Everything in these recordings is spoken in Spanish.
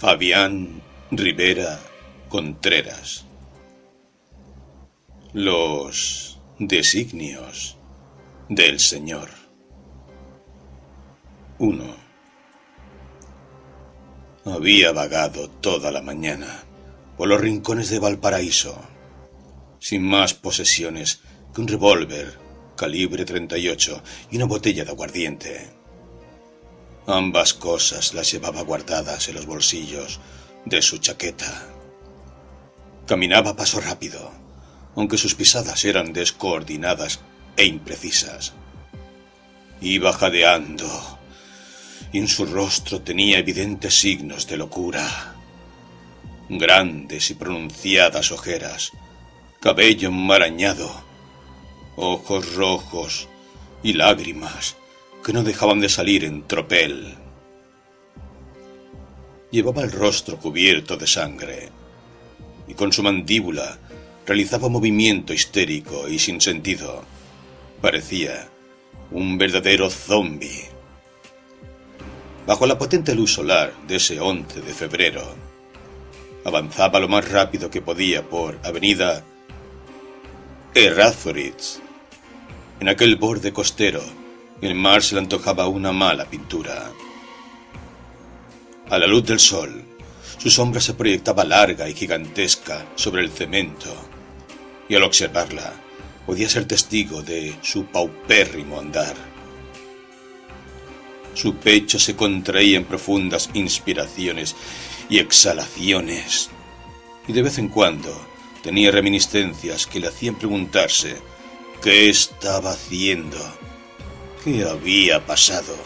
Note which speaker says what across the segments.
Speaker 1: Fabián Rivera Contreras. Los designios del Señor. 1. Había vagado toda la mañana por los rincones de Valparaíso, sin más posesiones que un revólver calibre 38 y una botella de aguardiente. Ambas cosas las llevaba guardadas en los bolsillos de su chaqueta. Caminaba a paso rápido, aunque sus pisadas eran descoordinadas e imprecisas. Iba jadeando, y en su rostro tenía evidentes signos de locura. Grandes y pronunciadas ojeras, cabello enmarañado, ojos rojos y lágrimas que no dejaban de salir en tropel. Llevaba el rostro cubierto de sangre, y con su mandíbula realizaba un movimiento histérico y sin sentido. Parecía un verdadero zombi. Bajo la potente luz solar de ese 11 de febrero, avanzaba lo más rápido que podía por avenida Errázuriz. En aquel borde costero, el mar se le antojaba una mala pintura. A la luz del sol, su sombra se proyectaba larga y gigantesca sobre el cemento, y al observarla, podía ser testigo de su paupérrimo andar. Su pecho se contraía en profundas inspiraciones y exhalaciones, y de vez en cuando tenía reminiscencias que le hacían preguntarse qué estaba haciendo, qué había pasado,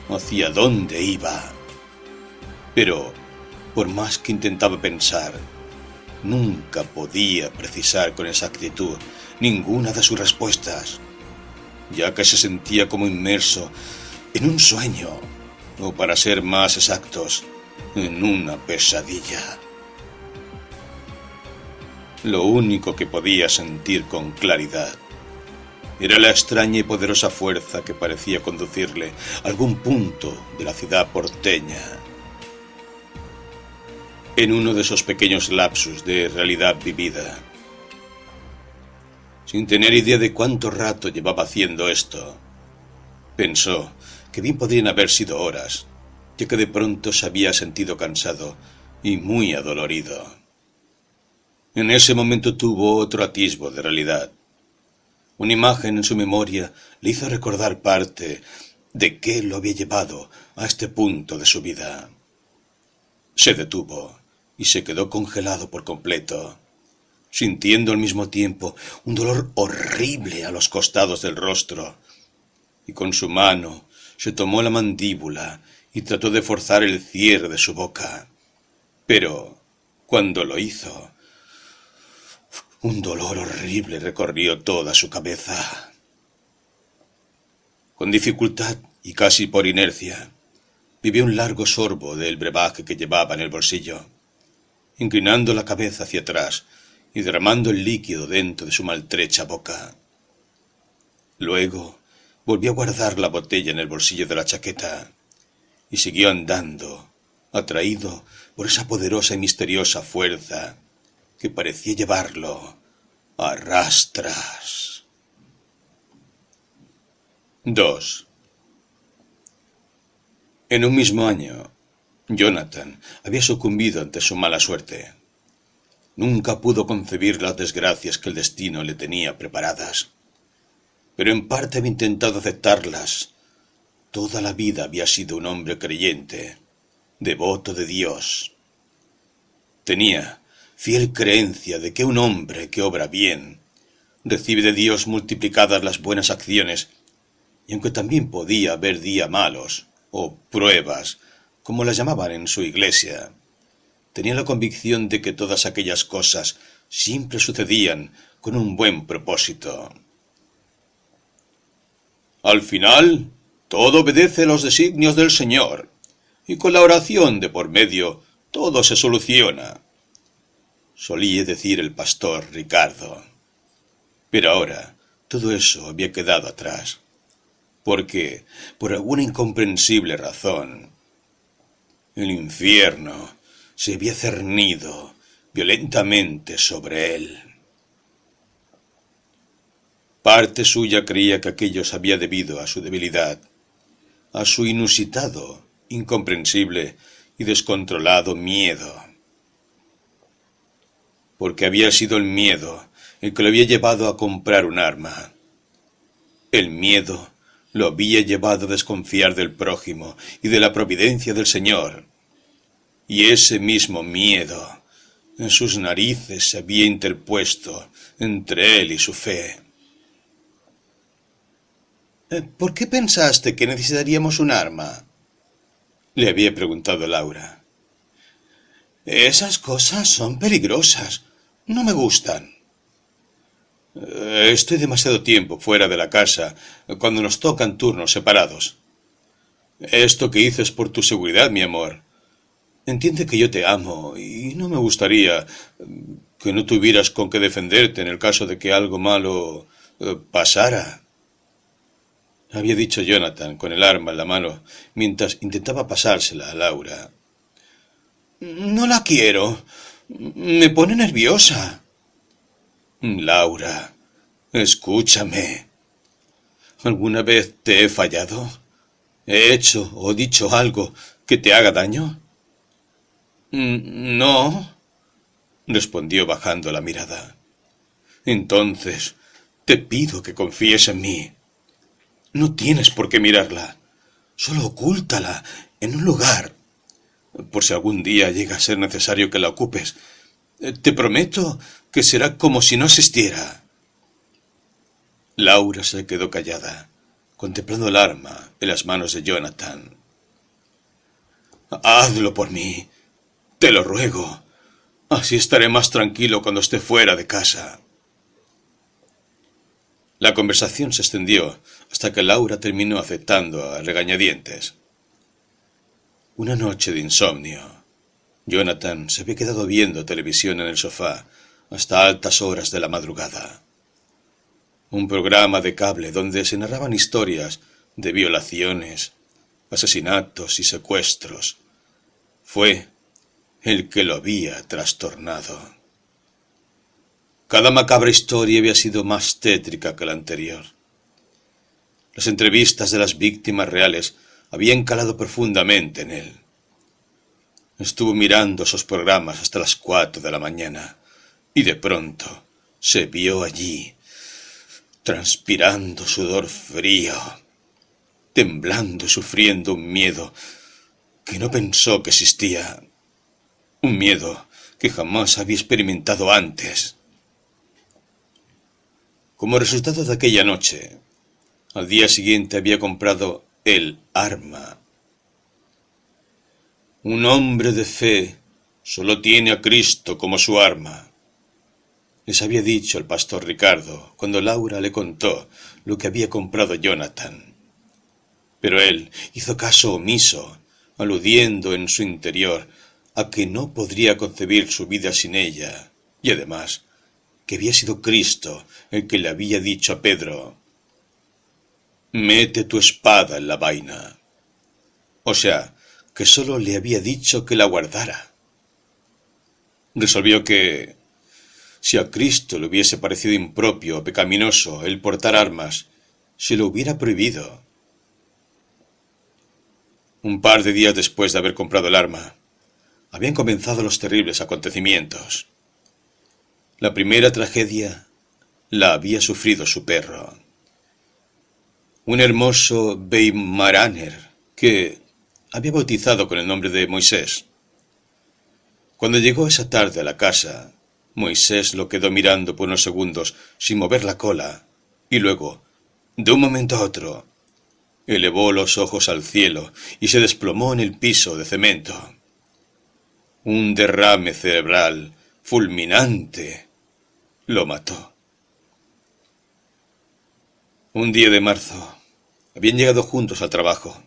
Speaker 1: hacia dónde iba. Pero, por más que intentaba pensar, nunca podía precisar con exactitud ninguna de sus respuestas, ya que se sentía como inmerso en un sueño, o para ser más exactos, en una pesadilla. Lo único que podía sentir con claridad era la extraña y poderosa fuerza que parecía conducirle a algún punto de la ciudad porteña. En uno de esos pequeños lapsus de realidad vivida, sin tener idea de cuánto rato llevaba haciendo esto, pensó que bien podrían haber sido horas, ya que de pronto se había sentido cansado y muy adolorido. En ese momento tuvo otro atisbo de realidad. Una imagen en su memoria le hizo recordar parte de qué lo había llevado a este punto de su vida. Se detuvo y se quedó congelado por completo, sintiendo al mismo tiempo un dolor horrible a los costados del rostro, y con su mano se tomó la mandíbula y trató de forzar el cierre de su boca. Pero, cuando lo hizo, un dolor horrible recorrió toda su cabeza. Con dificultad y casi por inercia, bebió un largo sorbo del brebaje que llevaba en el bolsillo, inclinando la cabeza hacia atrás y derramando el líquido dentro de su maltrecha boca. Luego volvió a guardar la botella en el bolsillo de la chaqueta y siguió andando, atraído por esa poderosa y misteriosa fuerza que parecía llevarlo a rastras. 2. En un mismo año, Jonathan había sucumbido ante su mala suerte. Nunca pudo concebir las desgracias que el destino le tenía preparadas, pero en parte había intentado aceptarlas. Toda la vida había sido un hombre creyente, devoto de Dios. Tenía fiel creencia de que un hombre que obra bien recibe de Dios multiplicadas las buenas acciones, y aunque también podía haber días malos, o pruebas, como las llamaban en su iglesia, tenía la convicción de que todas aquellas cosas siempre sucedían con un buen propósito. Al final, todo obedece a los designios del Señor, y con la oración de por medio todo se soluciona, solía decir el pastor Ricardo. Pero ahora todo eso había quedado atrás, porque, por alguna incomprensible razón, El infierno se había cernido violentamente sobre él. Parte suya creía que aquello se había debido a su debilidad, a su inusitado, incomprensible y descontrolado miedo. Porque había sido el miedo el que lo había llevado a comprar un arma. El miedo lo había llevado a desconfiar del prójimo y de la providencia del Señor. Y ese mismo miedo en sus narices se había interpuesto entre él y su fe. ¿Por qué pensaste que necesitaríamos un arma?, le había preguntado Laura. Esas cosas son peligrosas. No me gustan. Estoy demasiado tiempo fuera de la casa cuando nos tocan turnos separados. Esto que hice es por tu seguridad, mi amor. Entiende que yo te amo y no me gustaría que no tuvieras con qué defenderte en el caso de que algo malo pasara. Había dicho Jonathan con el arma en la mano mientras intentaba pasársela a Laura. No la quiero. Me pone nerviosa. Laura, escúchame. ¿Alguna vez te he fallado? ¿He hecho o dicho algo que te haga daño? No, respondió bajando la mirada. Entonces, te pido que confíes en mí. No tienes por qué mirarla. Solo ocúltala en un lugar, por si algún día llega a ser necesario que la ocupes. Te prometo que será como si no existiera. Laura se quedó callada, contemplando el arma en las manos de Jonathan. Hazlo por mí, te lo ruego. Así estaré más tranquilo cuando esté fuera de casa. La conversación se extendió hasta que Laura terminó aceptando a regañadientes. Una noche de insomnio, Jonathan se había quedado viendo televisión en el sofá hasta altas horas de la madrugada. Un programa de cable donde se narraban historias de violaciones, asesinatos y secuestros fue el que lo había trastornado. Cada macabra historia había sido más tétrica que la anterior. Las entrevistas de las víctimas reales habían calado profundamente en él. Estuvo mirando esos programas hasta las 4 de la mañana y de pronto se vio allí, transpirando sudor frío, temblando y sufriendo un miedo que no pensó que existía, un miedo que jamás había experimentado antes. Como resultado de aquella noche, al día siguiente había comprado el arma. Un hombre de fe solo tiene a Cristo como su arma, les había dicho el pastor Ricardo cuando Laura le contó lo que había comprado Jonathan. Pero él hizo caso omiso, aludiendo en su interior a que no podría concebir su vida sin ella, y además que había sido Cristo el que le había dicho a Pedro: «Mete tu espada en la vaina». O sea, que solo le había dicho que la guardara. Resolvió que, si a Cristo le hubiese parecido impropio o pecaminoso el portar armas, se lo hubiera prohibido. Un par de días después de haber comprado el arma, habían comenzado los terribles acontecimientos. La primera tragedia la había sufrido su perro. Un hermoso Weimaraner que había bautizado con el nombre de Moisés. Cuando llegó esa tarde a la casa, Moisés lo quedó mirando por unos segundos sin mover la cola, y luego, de un momento a otro, elevó los ojos al cielo y se desplomó en el piso de cemento. Un derrame cerebral fulminante lo mató. Un día de marzo, habían llegado juntos al trabajo.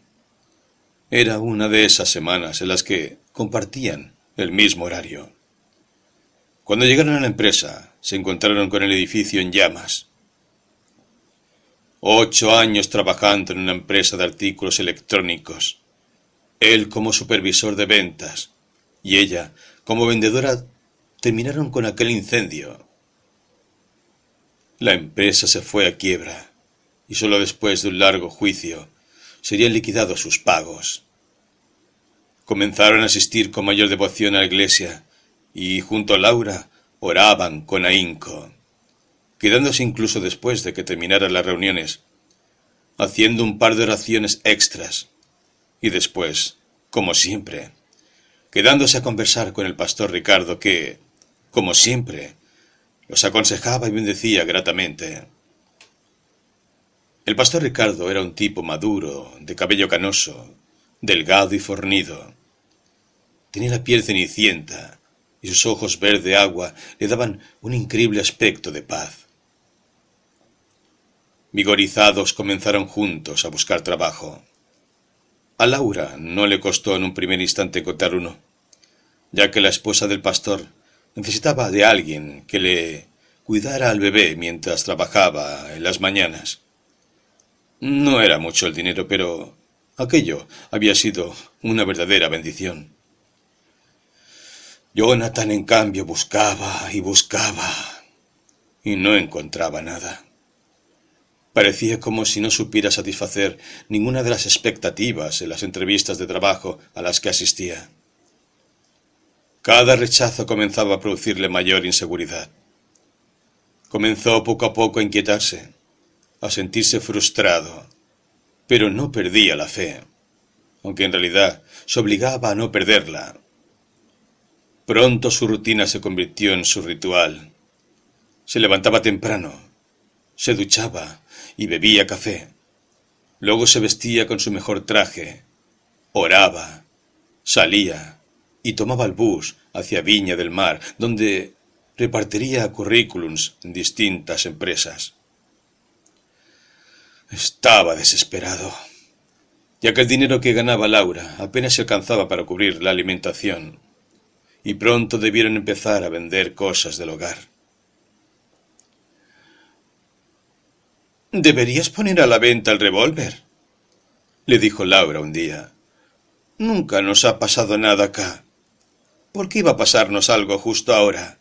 Speaker 1: Era una de esas semanas en las que compartían el mismo horario. Cuando llegaron a la empresa, se encontraron con el edificio en llamas. 8 años trabajando en una empresa de artículos electrónicos. Él como supervisor de ventas y ella como vendedora terminaron con aquel incendio. La empresa se fue a quiebra y solo después de un largo juicio serían liquidados sus pagos. Comenzaron a asistir con mayor devoción a la iglesia y, junto a Laura, oraban con ahínco, quedándose incluso después de que terminaran las reuniones, haciendo un par de oraciones extras, y después, como siempre, quedándose a conversar con el pastor Ricardo que, como siempre, los aconsejaba y bendecía gratamente. El pastor Ricardo era un tipo maduro, de cabello canoso, delgado y fornido. Tenía la piel cenicienta y sus ojos verde agua le daban un increíble aspecto de paz. Vigorizados comenzaron juntos a buscar trabajo. A Laura no le costó en un primer instante encontrar uno, ya que la esposa del pastor necesitaba de alguien que le cuidara al bebé mientras trabajaba en las mañanas. No era mucho el dinero, pero aquello había sido una verdadera bendición. Jonathan, en cambio, buscaba y no encontraba nada. Parecía como si no supiera satisfacer ninguna de las expectativas en las entrevistas de trabajo a las que asistía. Cada rechazo comenzaba a producirle mayor inseguridad. Comenzó poco a poco a inquietarse, a sentirse frustrado, pero no perdía la fe, aunque en realidad se obligaba a no perderla. Pronto su rutina se convirtió en su ritual. Se levantaba temprano, se duchaba y bebía café. Luego se vestía con su mejor traje, oraba, salía y tomaba el bus hacia Viña del Mar, donde repartiría currículums en distintas empresas. Estaba desesperado, ya que el dinero que ganaba Laura apenas se alcanzaba para cubrir la alimentación, y pronto debieron empezar a vender cosas del hogar. «Deberías poner a la venta el revólver», le dijo Laura un día. «Nunca nos ha pasado nada acá. ¿Por qué iba a pasarnos algo justo ahora?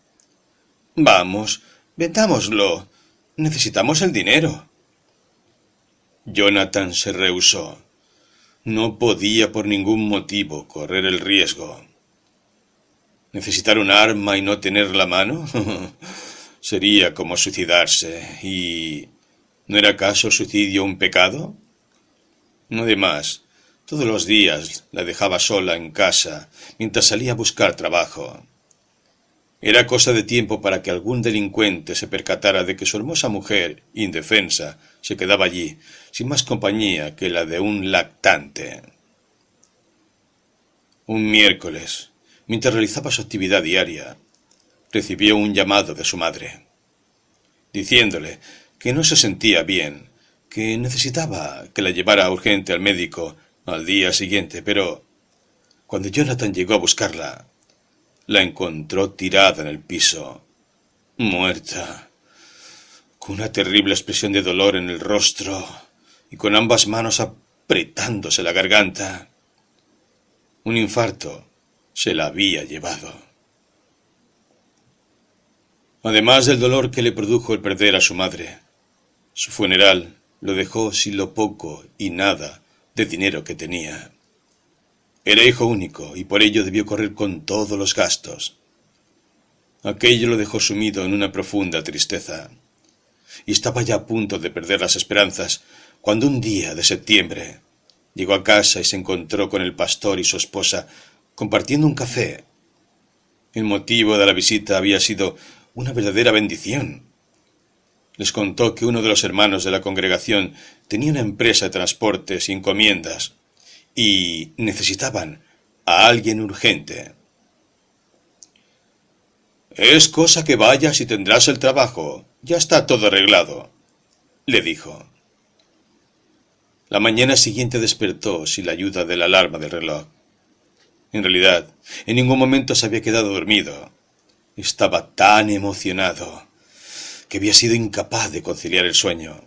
Speaker 1: Vamos, vendámoslo. Necesitamos el dinero». Jonathan se rehusó. No podía por ningún motivo correr el riesgo. ¿Necesitar un arma y no tener la mano? Sería como suicidarse. ¿Y no era acaso el suicidio un pecado? No de más. Todos los días la dejaba sola en casa mientras salía a buscar trabajo. Era cosa de tiempo para que algún delincuente se percatara de que su hermosa mujer, indefensa, se quedaba allí, sin más compañía que la de un lactante. Un miércoles, mientras realizaba su actividad diaria, recibió un llamado de su madre, diciéndole que no se sentía bien, que necesitaba que la llevara urgente al médico al día siguiente, pero cuando Jonathan llegó a buscarla, la encontró tirada en el piso, muerta, con una terrible expresión de dolor en el rostro y con ambas manos apretándose la garganta. Un infarto se la había llevado. Además del dolor que le produjo el perder a su madre, su funeral lo dejó sin lo poco y nada de dinero que tenía. Era hijo único y por ello debió correr con todos los gastos. Aquello lo dejó sumido en una profunda tristeza, y estaba ya a punto de perder las esperanzas cuando un día de septiembre llegó a casa y se encontró con el pastor y su esposa compartiendo un café. El motivo de la visita había sido una verdadera bendición. Les contó que uno de los hermanos de la congregación tenía una empresa de transportes y encomiendas, y necesitaban a alguien urgente. «Es cosa que vayas y tendrás el trabajo. Ya está todo arreglado», le dijo. La mañana siguiente despertó sin la ayuda de la alarma del reloj. En realidad, en ningún momento se había quedado dormido. Estaba tan emocionado que había sido incapaz de conciliar el sueño.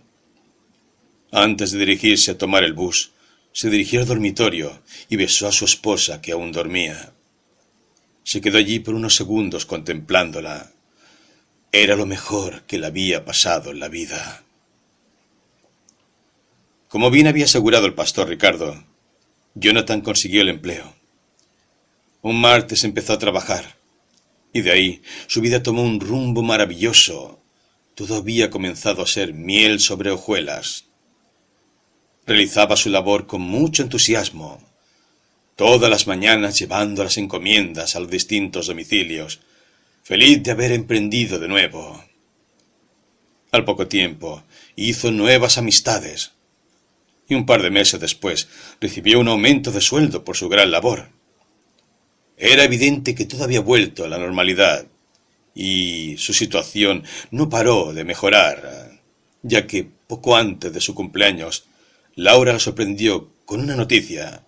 Speaker 1: Antes de dirigirse a tomar el bus, Se dirigió al dormitorio y besó a su esposa, que aún dormía. Se quedó allí por unos segundos contemplándola. Era lo mejor que le había pasado en la vida. Como bien había asegurado el pastor Ricardo, Jonathan consiguió el empleo. Un martes empezó a trabajar, y de ahí su vida tomó un rumbo maravilloso. Todo había comenzado a ser miel sobre hojuelas. Realizaba su labor con mucho entusiasmo, todas las mañanas llevando las encomiendas a los distintos domicilios, feliz de haber emprendido de nuevo. Al poco tiempo hizo nuevas amistades, y un par de meses después recibió un aumento de sueldo por su gran labor. Era evidente que todo había vuelto a la normalidad, y su situación no paró de mejorar, ya que poco antes de su cumpleaños, Laura la sorprendió con una noticia.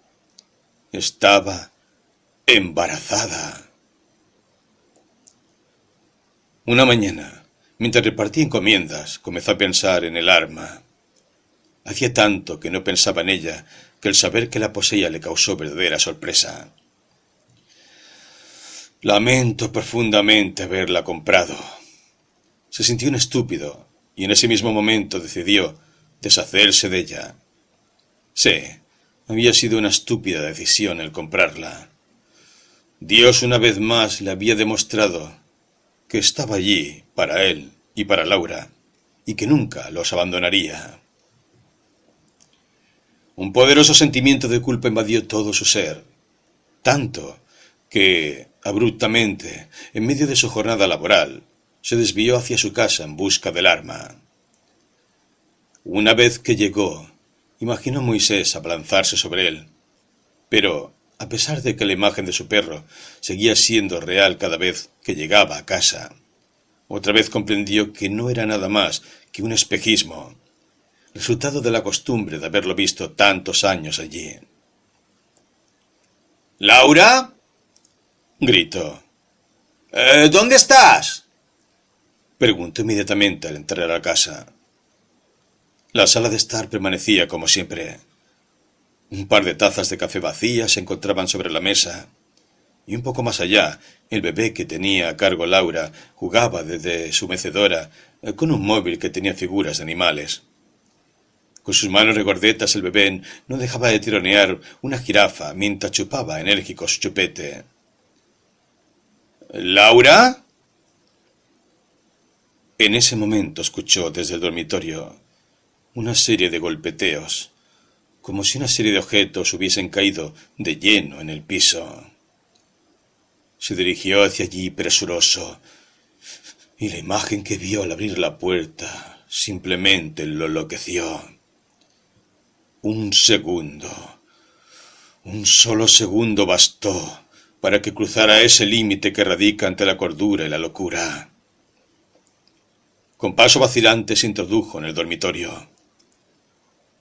Speaker 1: Estaba embarazada. Una mañana, mientras repartía encomiendas, comenzó a pensar en el arma. Hacía tanto que no pensaba en ella que el saber que la poseía le causó verdadera sorpresa. Lamento profundamente haberla comprado. Se sintió un estúpido y en ese mismo momento decidió deshacerse de ella. Sí, había sido una estúpida decisión el comprarla. Dios una vez más le había demostrado que estaba allí para él y para Laura, y que nunca los abandonaría. Un poderoso sentimiento de culpa invadió todo su ser, tanto que, abruptamente, en medio de su jornada laboral, se desvió hacia su casa en busca del arma. Una vez que llegó, imaginó a Moisés abalanzarse sobre él, pero, a pesar de que la imagen de su perro seguía siendo real cada vez que llegaba a casa, otra vez comprendió que no era nada más que un espejismo, resultado de la costumbre de haberlo visto tantos años allí. —¿Laura? —gritó. —¿Dónde estás? —preguntó inmediatamente al entrar a la casa. La sala de estar permanecía como siempre. Un par de tazas de café vacías se encontraban sobre la mesa, y un poco más allá, el bebé que tenía a cargo Laura jugaba desde su mecedora con un móvil que tenía figuras de animales. Con sus manos regordetas el bebé no dejaba de tironear una jirafa mientras chupaba enérgico su chupete. —¿Laura? En ese momento escuchó desde el dormitorio una serie de golpeteos, como si una serie de objetos hubiesen caído de lleno en el piso. Se dirigió hacia allí presuroso, y la imagen que vio al abrir la puerta simplemente lo enloqueció. Un solo segundo bastó para que cruzara ese límite que radica entre la cordura y la locura. Con paso vacilante se introdujo en el dormitorio.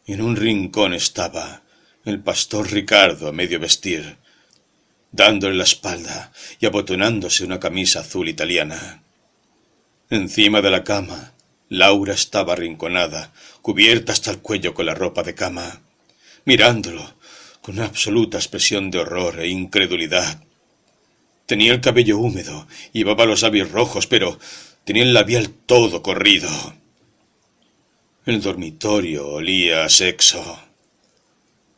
Speaker 1: En un rincón estaba el pastor Ricardo a medio vestir, dándole la espalda y abotonándose una camisa azul italiana. Encima de la cama, Laura estaba arrinconada, cubierta hasta el cuello con la ropa de cama, mirándolo con una absoluta expresión de horror e incredulidad. Tenía el cabello húmedo, llevaba los labios rojos, pero tenía el labial todo corrido. El dormitorio olía a sexo.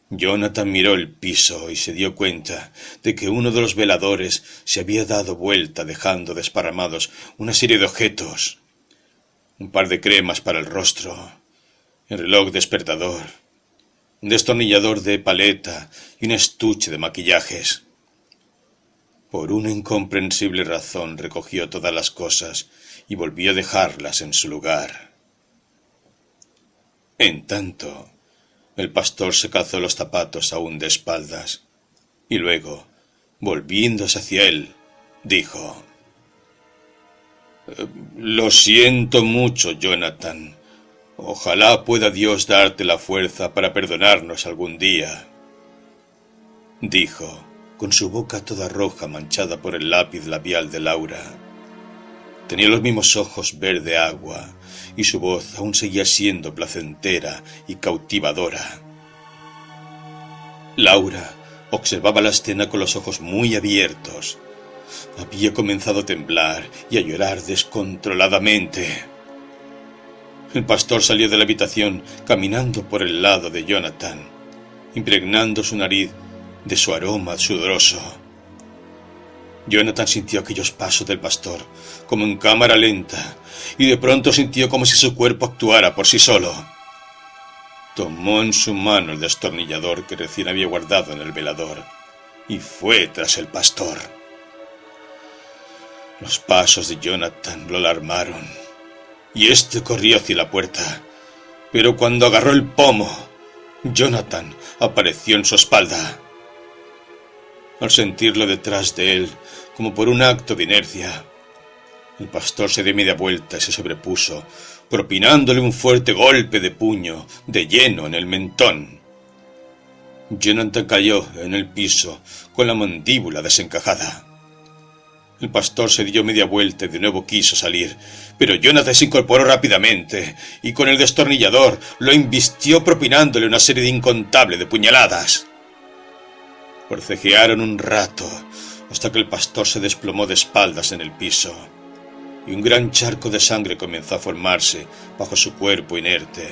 Speaker 1: Jonathan miró el piso y se dio cuenta de que uno de los veladores se había dado vuelta dejando desparramados una serie de objetos. Un par de cremas para el rostro, el reloj despertador, un destornillador de paleta y un estuche de maquillajes. Por una incomprensible razón recogió todas las cosas y volvió a dejarlas en su lugar. En tanto, el pastor se calzó los zapatos aún de espaldas, y luego, volviéndose hacia él, dijo: «Lo siento mucho, Jonathan. Ojalá pueda Dios darte la fuerza para perdonarnos algún día», dijo, con su boca toda roja manchada por el lápiz labial de Laura. Tenía los mismos ojos verde agua, y su voz aún seguía siendo placentera y cautivadora. Laura observaba la escena con los ojos muy abiertos. Había comenzado a temblar y a llorar descontroladamente. El pastor salió de la habitación caminando por el lado de Jonathan, impregnando su nariz de su aroma sudoroso. Jonathan sintió aquellos pasos del pastor como en cámara lenta y de pronto sintió como si su cuerpo actuara por sí solo. Tomó en su mano el destornillador que recién había guardado en el velador y fue tras el pastor. Los pasos de Jonathan lo alarmaron y éste corrió hacia la puerta, pero cuando agarró el pomo, Jonathan apareció en su espalda. Al sentirlo detrás de él, como por un acto de inercia, el pastor se dio media vuelta y se sobrepuso, propinándole un fuerte golpe de puño de lleno en el mentón. Jonathan cayó en el piso con la mandíbula desencajada. El pastor se dio media vuelta y de nuevo quiso salir, pero Jonathan se incorporó rápidamente y con el destornillador lo embistió propinándole una serie de incontables de puñaladas. Forcejearon un rato hasta que el pastor se desplomó de espaldas en el piso y un gran charco de sangre comenzó a formarse bajo su cuerpo inerte.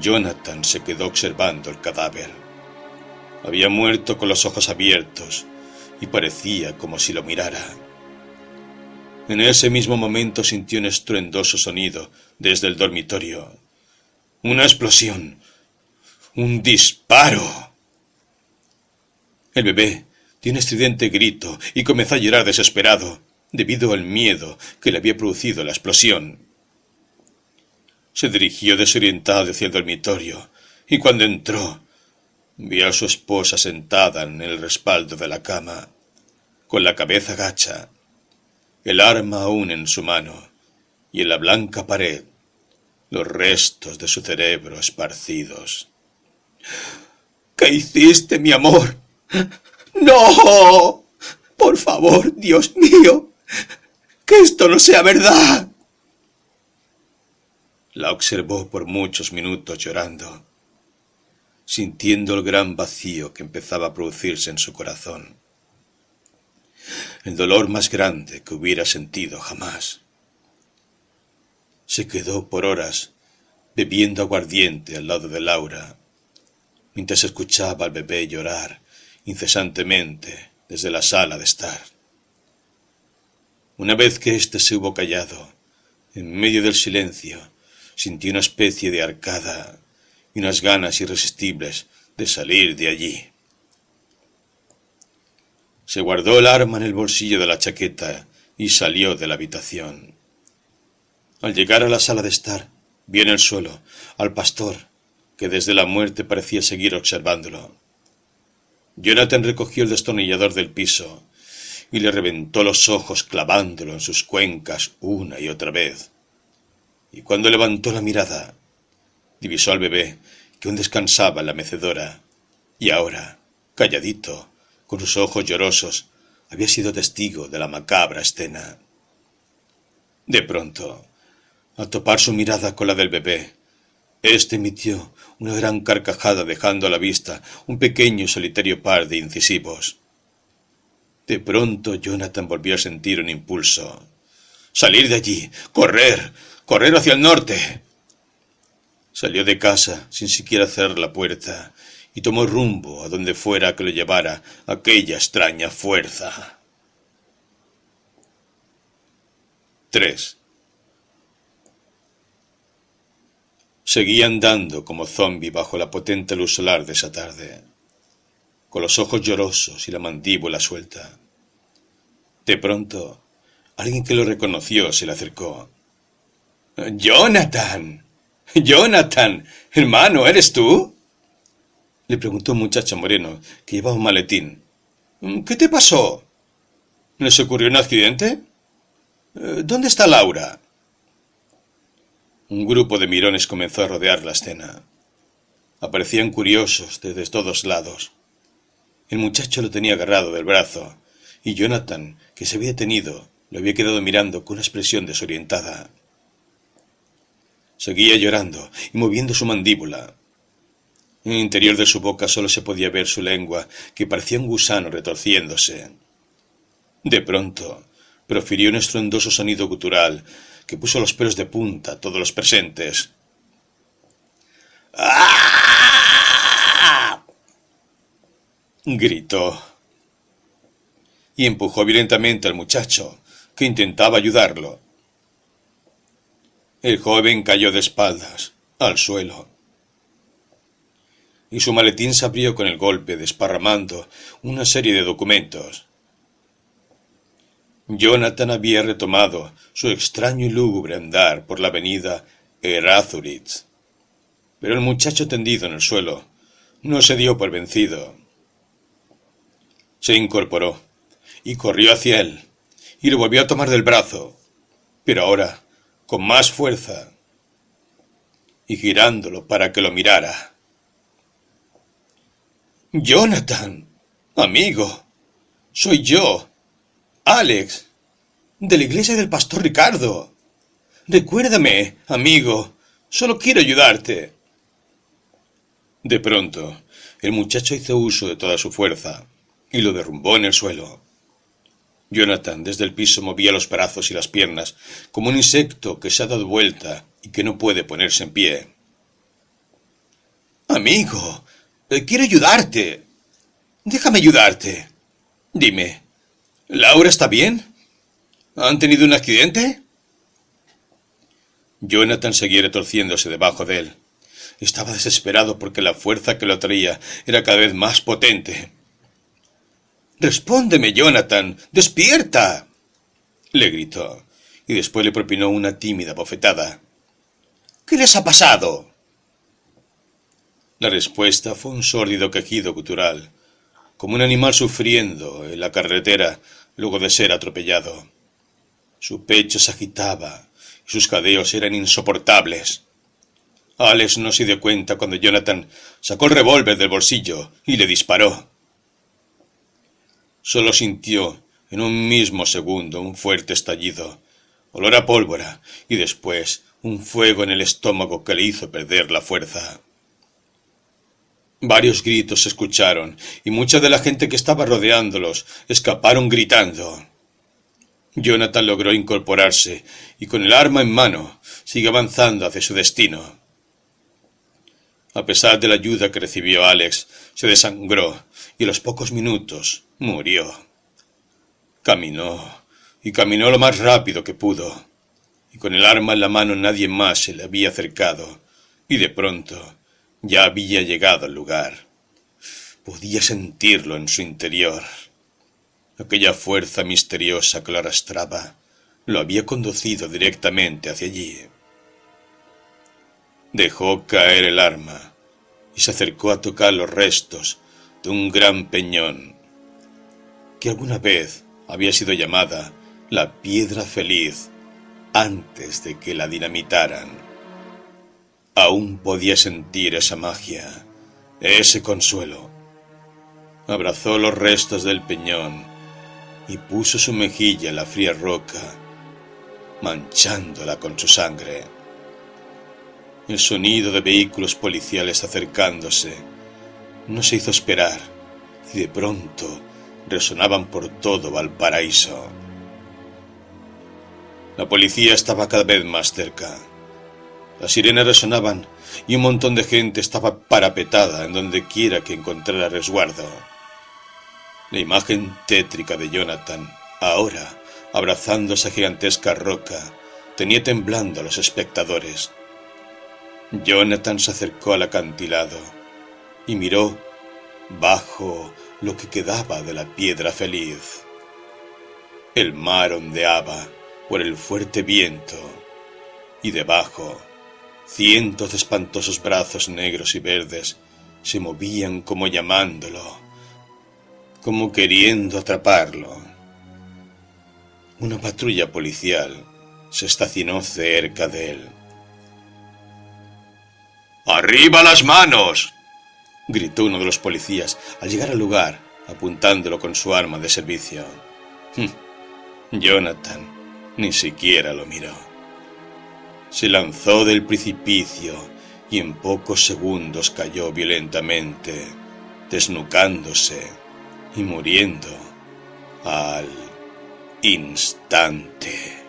Speaker 1: Jonathan se quedó observando el cadáver. Había muerto con los ojos abiertos y parecía como si lo mirara. En ese mismo momento sintió un estruendoso sonido desde el dormitorio. Una explosión. ¡Un disparo! El bebé dio un estridente grito y comenzó a llorar desesperado, debido al miedo que le había producido la explosión. Se dirigió desorientado hacia el dormitorio y cuando entró, vio a su esposa sentada en el respaldo de la cama, con la cabeza gacha, el arma aún en su mano, y en la blanca pared, los restos de su cerebro esparcidos. ¿Qué hiciste, mi amor? ¡No! Por favor, Dios mío, que esto no sea verdad. La observó por muchos minutos llorando, sintiendo el gran vacío que empezaba a producirse en su corazón. El dolor más grande que hubiera sentido jamás. Se quedó por horas bebiendo aguardiente al lado de Laura, mientras escuchaba al bebé llorar incesantemente desde la sala de estar. Una vez que éste se hubo callado, en medio del silencio, sintió una especie de arcada y unas ganas irresistibles de salir de allí. Se guardó el arma en el bolsillo de la chaqueta y salió de la habitación. Al llegar a la sala de estar, vio en el suelo al pastor, que desde la muerte parecía seguir observándolo. Jonathan recogió el destornillador del piso y le reventó los ojos clavándolo en sus cuencas una y otra vez. Y cuando levantó la mirada, divisó al bebé que aún descansaba en la mecedora y ahora, calladito, con sus ojos llorosos, había sido testigo de la macabra escena. De pronto, al topar su mirada con la del bebé, éste emitió una gran carcajada dejando a la vista un pequeño y solitario par de incisivos. De pronto Jonathan volvió a sentir un impulso. ¡Salir de allí! ¡Correr! ¡Correr hacia el norte! Salió de casa sin siquiera cerrar la puerta y tomó rumbo a donde fuera que lo llevara aquella extraña fuerza. 3. Seguía andando como zombi bajo la potente luz solar de esa tarde, con los ojos llorosos y la mandíbula suelta. De pronto, alguien que lo reconoció se le acercó. ¡Jonathan! ¡Jonathan! Hermano, ¿eres tú? Le preguntó un muchacho moreno que llevaba un maletín. ¿Qué te pasó? ¿Les ocurrió un accidente? ¿Dónde está Laura? Un grupo de mirones comenzó a rodear la escena. Aparecían curiosos desde todos lados. El muchacho lo tenía agarrado del brazo, y Jonathan, que se había detenido, lo había quedado mirando con una expresión desorientada. Seguía llorando y moviendo su mandíbula. En el interior de su boca solo se podía ver su lengua, que parecía un gusano retorciéndose. De pronto, profirió un estruendoso sonido gutural que puso los pelos de punta a todos los presentes. ¡Ah! Gritó y empujó violentamente al muchacho, que intentaba ayudarlo. El joven cayó de espaldas al suelo y su maletín se abrió con el golpe, desparramando una serie de documentos. Jonathan había retomado su extraño y lúgubre andar por la avenida Errázuriz, pero el muchacho tendido en el suelo no se dio por vencido. Se incorporó y corrió hacia él, y lo volvió a tomar del brazo, pero ahora con más fuerza, y girándolo para que lo mirara. «Jonathan, amigo, soy yo, Alex, de la iglesia del pastor Ricardo. Recuérdame, amigo, solo quiero ayudarte». De pronto, el muchacho hizo uso de toda su fuerza y lo derrumbó en el suelo. Jonathan desde el piso movía los brazos y las piernas como un insecto que se ha dado vuelta y que no puede ponerse en pie. «Amigo, quiero ayudarte. Déjame ayudarte. Dime, ¿Laura está bien? ¿Han tenido un accidente?» Jonathan seguía retorciéndose debajo de él. Estaba desesperado porque la fuerza que lo atraía era cada vez más potente. «Respóndeme, Jonathan, despierta», le gritó, y después le propinó una tímida bofetada. «¿Qué les ha pasado?» La respuesta fue un sórdido quejido gutural, como un animal sufriendo en la carretera luego de ser atropellado. Su pecho se agitaba y sus jadeos eran insoportables. Alex no se dio cuenta cuando Jonathan sacó el revólver del bolsillo y le disparó. Solo sintió en un mismo segundo un fuerte estallido, olor a pólvora y después un fuego en el estómago que le hizo perder la fuerza. Varios gritos se escucharon y mucha de la gente que estaba rodeándolos escaparon gritando. Jonathan logró incorporarse y con el arma en mano siguió avanzando hacia su destino. A pesar de la ayuda que recibió Alex, se desangró y a los pocos minutos murió. Caminó y caminó lo más rápido que pudo, y con el arma en la mano nadie más se le había acercado, y de pronto ya había llegado al lugar. Podía sentirlo en su interior. Aquella fuerza misteriosa que lo arrastraba lo había conducido directamente hacia allí. Dejó caer el arma y se acercó a tocar los restos de un gran peñón que alguna vez había sido llamada la Piedra Feliz antes de que la dinamitaran. Aún podía sentir esa magia, ese consuelo. Abrazó los restos del peñón y puso su mejilla en la fría roca, manchándola con su sangre. El sonido de vehículos policiales acercándose no se hizo esperar y de pronto resonaban por todo Valparaíso. La policía estaba cada vez más cerca. Las sirenas resonaban y un montón de gente estaba parapetada en donde quiera que encontrara resguardo. La imagen tétrica de Jonathan, ahora abrazando esa gigantesca roca, tenía temblando a los espectadores. Jonathan se acercó al acantilado y miró bajo lo que quedaba de la Piedra Feliz. El mar ondeaba por el fuerte viento y debajo cientos de espantosos brazos negros y verdes se movían como llamándolo, como queriendo atraparlo. Una patrulla policial se estacionó cerca de él. «¡Arriba las manos!», gritó uno de los policías al llegar al lugar, apuntándolo con su arma de servicio. Jonathan ni siquiera lo miró. Se lanzó del precipicio y en pocos segundos cayó violentamente, desnucándose y muriendo al instante.